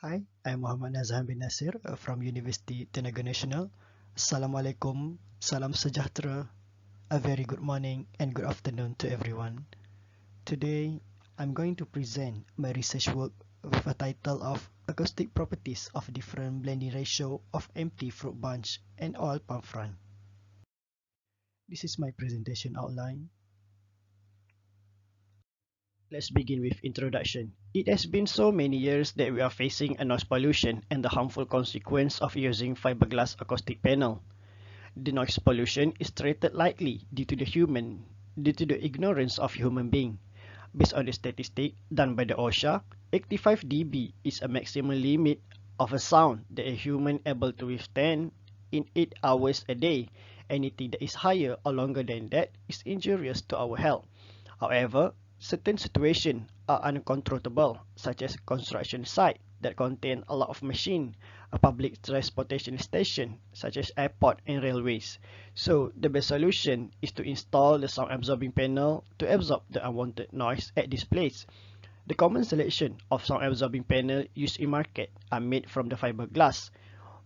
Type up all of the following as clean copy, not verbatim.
Hi, I'm Muhammad Nazhan bin Nasir from University Tenaga Nasional. Assalamualaikum, salam sejahtera, a very good morning and good afternoon to everyone. Today, I'm going to present my research work with a title of Acoustic Properties of Different Blending Ratio of Empty Fruit Bunch and Oil Palm Frond. This is my presentation outline. Let's begin with introduction. It has been so many years that we are facing a noise pollution and the harmful consequence of using fiberglass acoustic panel. The noise pollution is treated lightly due to the ignorance of human being. Based on the statistic done by the OSHA, 85 dB is a maximum limit of a sound that a human able to withstand in 8 hours a day. Anything that is higher or longer than that is injurious to our health. However, certain situations are uncontrollable, such as construction site that contain a lot of machine, a public transportation station, such as airport and railways. So, the best solution is to install the sound absorbing panel to absorb the unwanted noise at this place. The common selection of sound absorbing panel used in market are made from the fiberglass,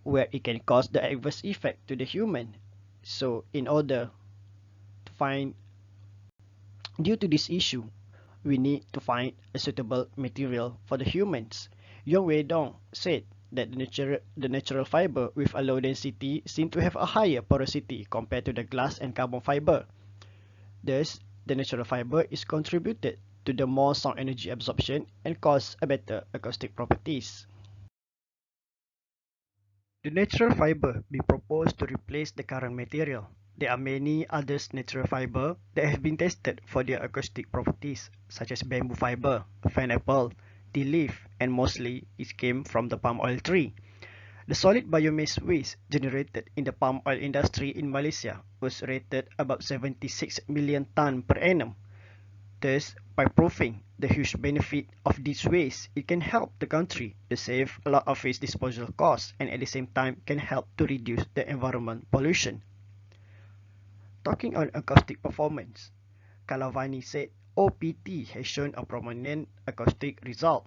where it can cause the adverse effect to the human. So, in order to find Due to this issue, we need to find a suitable material for the humans. Yong Wei Dong said that the natural fiber with a low density seem to have a higher porosity compared to the glass and carbon fiber. Thus, the natural fiber is contributed to the more sound energy absorption and cause a better acoustic properties. The natural fiber be proposed to replace the current material. There are many other natural fiber that have been tested for their acoustic properties, such as bamboo fiber, pineapple, tea leaf, and mostly it came from the palm oil tree. The solid biomass waste generated in the palm oil industry in Malaysia was rated about 76 million ton per annum. Thus, by proving the huge benefit of this waste, it can help the country to save a lot of waste disposal costs and at the same time can help to reduce the environment pollution. Talking on acoustic performance, Kalavani said OPT has shown a prominent acoustic result.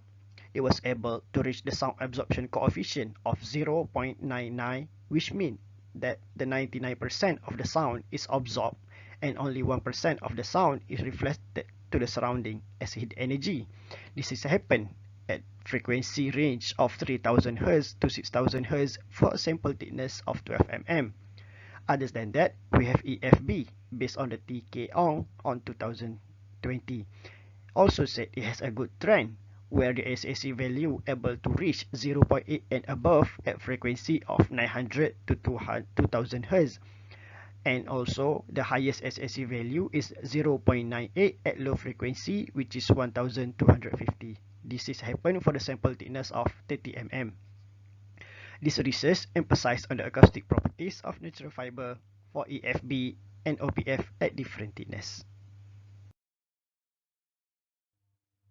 It was able to reach the sound absorption coefficient of 0.99, which means that the 99% of the sound is absorbed and only 1% of the sound is reflected to the surrounding as heat energy. This is happen at frequency range of 3000 Hz to 6000 Hz for a sample thickness of 12 mm. Other than that, we have EFB based on the TK on 2020. Also said it has a good trend where the SAC value able to reach 0.8 and above at frequency of 900 to 2000 Hz. And also the highest SAC value is 0.98 at low frequency, which is 1250. This is happen for the sample thickness of 30 mm. This research emphasized on the acoustic properties of natural fiber for EFB and OPF at different thickness.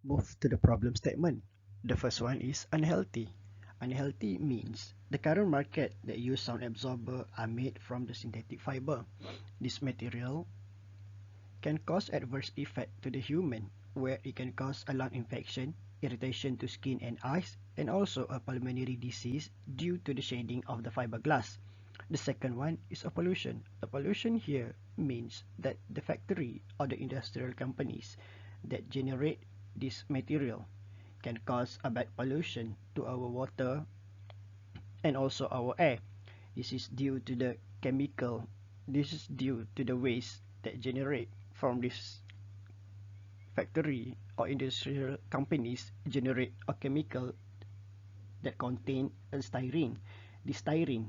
Move to the problem statement. The first one is unhealthy. Unhealthy means the current market that use sound absorber are made from the synthetic fiber. This material can cause adverse effect to the human, where it can cause a lung infection, irritation to skin and eyes, and also a pulmonary disease due to the shading of the fiberglass. The second one is a pollution. The pollution here means that the factory or the industrial companies that generate this material can cause a bad pollution to our water and also our air. This is due to the chemical. This is due to the waste that generate from this factory or industrial companies generate a chemical that contain a styrene. This styrene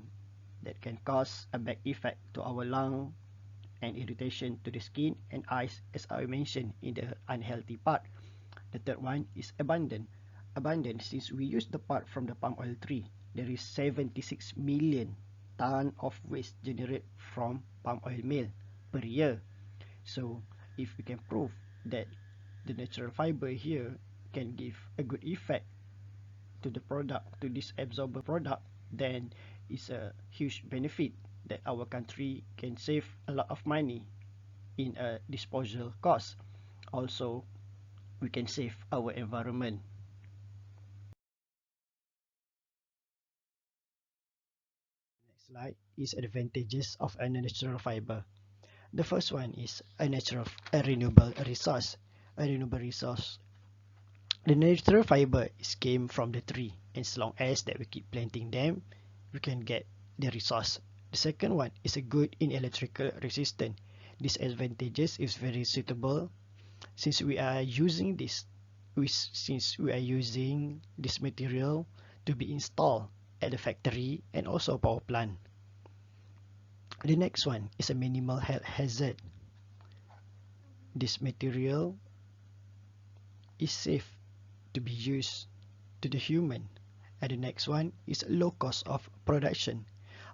that can cause a bad effect to our lung and irritation to the skin and eyes, as I mentioned in the unhealthy part. The third one is abundant. Abundant, since we use the part from the palm oil tree, there is 76 million ton of waste generated from palm oil mill per year. So if we can prove that the natural fiber here can give a good effect to the product, to this absorber product, then it's a huge benefit that our country can save a lot of money in a disposal cost. Also, we can save our environment. slide is advantages of a natural fiber. The first one is a renewable resource. A renewable resource. The natural fiber is came from the tree, and as long as that we keep planting them, we can get the resource. The second one is a good in electrical resistance. This advantages is very suitable since we are using this material to be installed at the factory and also power plant. The next one is a minimal health hazard. This material is safe to be used to the human. And the next one is low cost of production.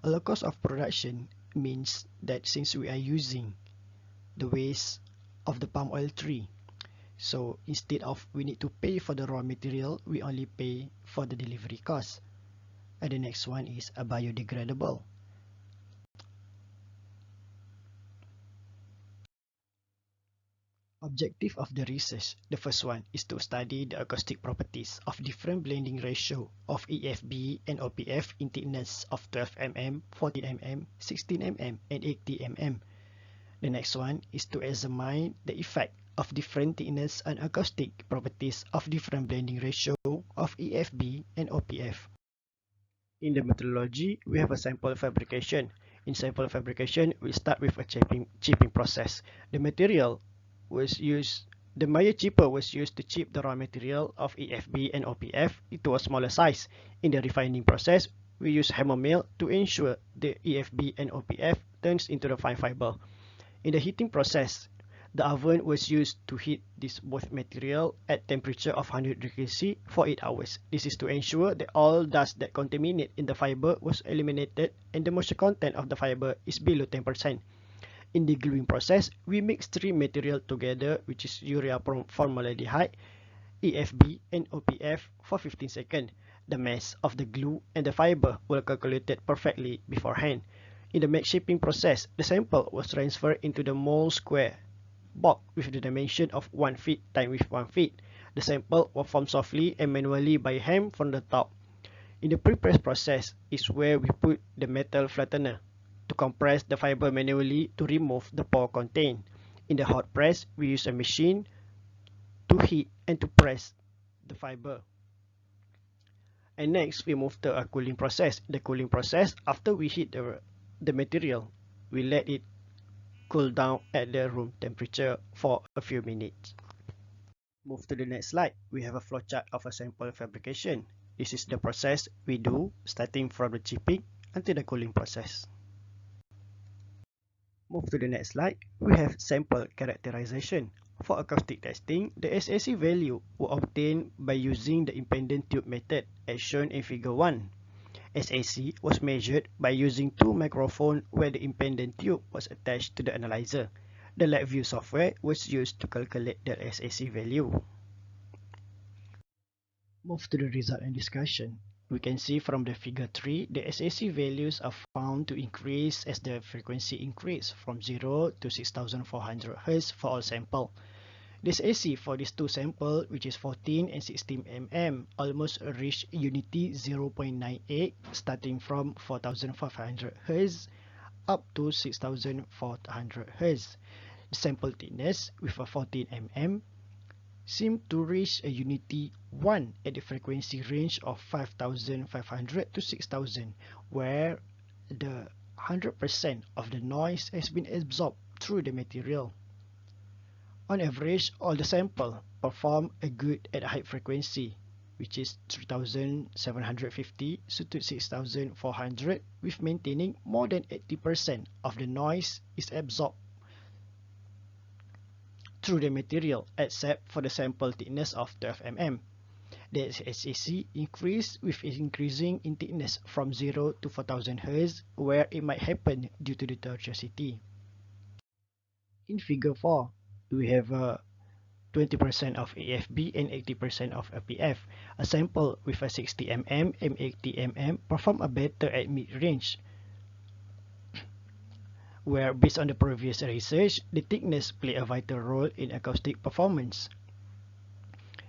A low cost of production means that since we are using the waste of the palm oil tree, so instead of we need to pay for the raw material, we only pay for the delivery cost. And the next one is a biodegradable. Objective of the research, the first one is to study the acoustic properties of different blending ratio of EFB and OPF in thickness of 12 mm, 14 mm, 16 mm, and 80 mm. The next one is to examine the effect of different thickness and acoustic properties of different blending ratio of EFB and OPF. In the methodology, we have a sample fabrication. In sample fabrication, we start with a chipping process. The Meyer chipper was used to chip the raw material of EFB and OPF into a smaller size. In the refining process, we use hammer mill to ensure the EFB and OPF turns into the fine fiber. In the heating process, the oven was used to heat this both material at temperature of 100 degrees C for 8 hours. This is to ensure that all dust that contaminate in the fiber was eliminated and the moisture content of the fiber is below 10%. In the gluing process, we mix three materials together, which is urea formaldehyde, EFB, and OPF for 15 seconds. The mass of the glue and the fiber were calculated perfectly beforehand. In the matte shaping process, the sample was transferred into the mold square box with the dimension of 1 feet times 1 feet. The sample was formed softly and manually by hand from the top. In the pre-press process is where we put the metal flattener to compress the fiber manually to remove the pore content. In the hot press, we use a machine to heat and to press the fiber. And next, we move to a cooling process. The cooling process, after we heat the material, we let it cool down at the room temperature for a few minutes. Move to the next slide. We have a flowchart of a sample fabrication. This is the process we do starting from the chipping until the cooling process. Move to the next slide. We have sample characterization. For acoustic testing, the SAC value were obtained by using the Impedance Tube Method as shown in figure 1. SAC was measured by using two microphones where the impedance tube was attached to the analyzer. The LabVIEW software was used to calculate the SAC value. Move to the result and discussion. We can see from the figure 3, the SAC values are found to increase as the frequency increase from 0 to 6400 Hz for all samples. The SAC for these two samples, which is 14 and 16 mm, almost reached unity 0.98, starting from 4500 Hz up to 6400 Hz. The sample thickness with a 14 mm seemed to reach a unity 1 at the frequency range of 5500 to 6000, where the 100% of the noise has been absorbed through the material. On average, all the samples perform a good at a high frequency, which is 3750 to 6400, with maintaining more than 80% of the noise is absorbed through the material, except for the sample thickness of 12 mm. The SAC increased with increasing in thickness from 0 to 4000 Hz, where it might happen due to the tortuosity. In figure 4, we have 20% of EFB and 80% of OPF. A sample with a 60 mm and 80 mm perform a better at mid-range, where based on the previous research, the thickness play a vital role in acoustic performance.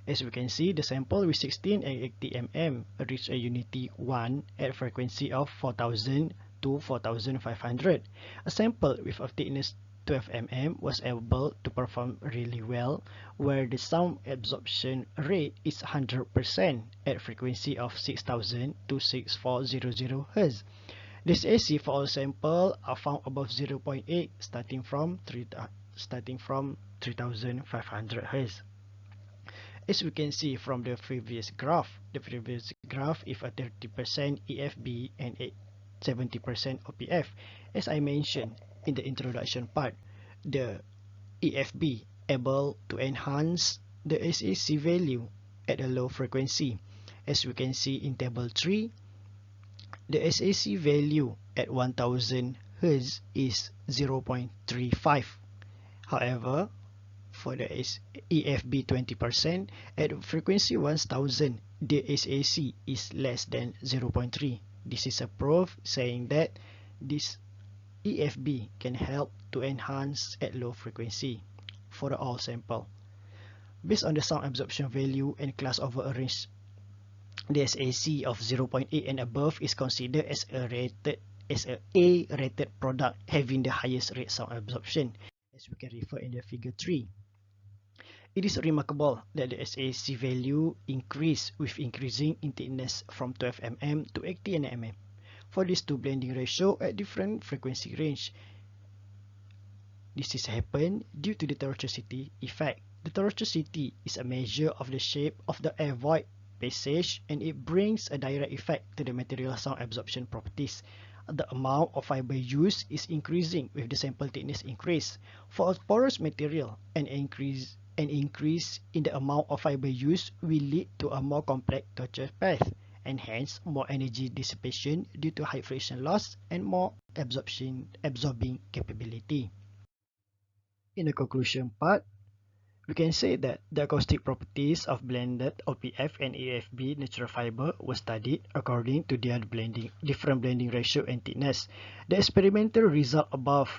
As we can see, the sample with 16 and 80 mm reached a unity 1 at frequency of 4000 to 4500. A sample with a thickness 12 mm was able to perform really well, where the sound absorption rate is 100% at frequency of 6000 to 6400 Hz. This AC for all samples are found above 0.8 starting from 3500 Hz. As we can see from the previous graph is a 30% EFB and a 70% OPF. As I mentioned in the introduction part, the EFB able to enhance the SAC value at a low frequency. As we can see in table 3, the SAC value at 1000 Hz is 0.35. However, for the EFB 20% at frequency 1000, the SAC is less than 0.3. This is a proof saying that this EFB can help to enhance at low frequency for the all sample. Based on the sound absorption value and class over a range, the SAC of 0.8 and above is considered as a A-rated product having the highest rate sound absorption, as we can refer in the figure 3. It is remarkable that the SAC value increased with increasing in thickness from 12 mm to 18 mm for these two blending ratio at different frequency range. This is happened due to the tortuosity effect. The tortuosity is a measure of the shape of the air void passage, and it brings a direct effect to the material sound absorption properties. The amount of fiber used is increasing with the sample thickness increase. For a porous material, an increase in the amount of fiber used will lead to a more complex tortuous path, and hence more energy dissipation due to high friction loss and more absorbing capability. In the conclusion part, we can say that the acoustic properties of blended OPF and EFB natural fiber were studied according to their different blending ratio and thickness. The experimental result above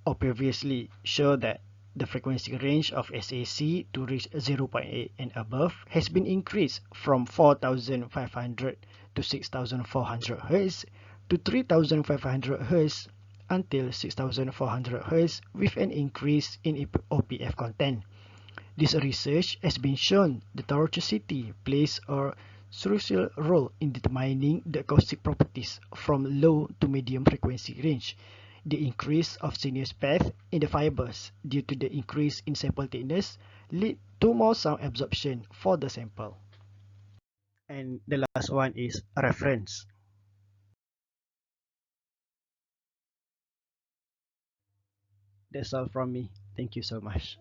or previously show that the frequency range of SAC to reach 0.8 and above has been increased from 4500 to 6400 Hz to 3500 Hz until 6400 Hz with an increase in OPF content. This research has been shown that tortuosity plays a crucial role in determining the acoustic properties from low to medium frequency range. The increase of sinuous path in the fibers due to the increase in sample thickness lead to more sound absorption for the sample. And the last one is reference. That's all from me. Thank you so much.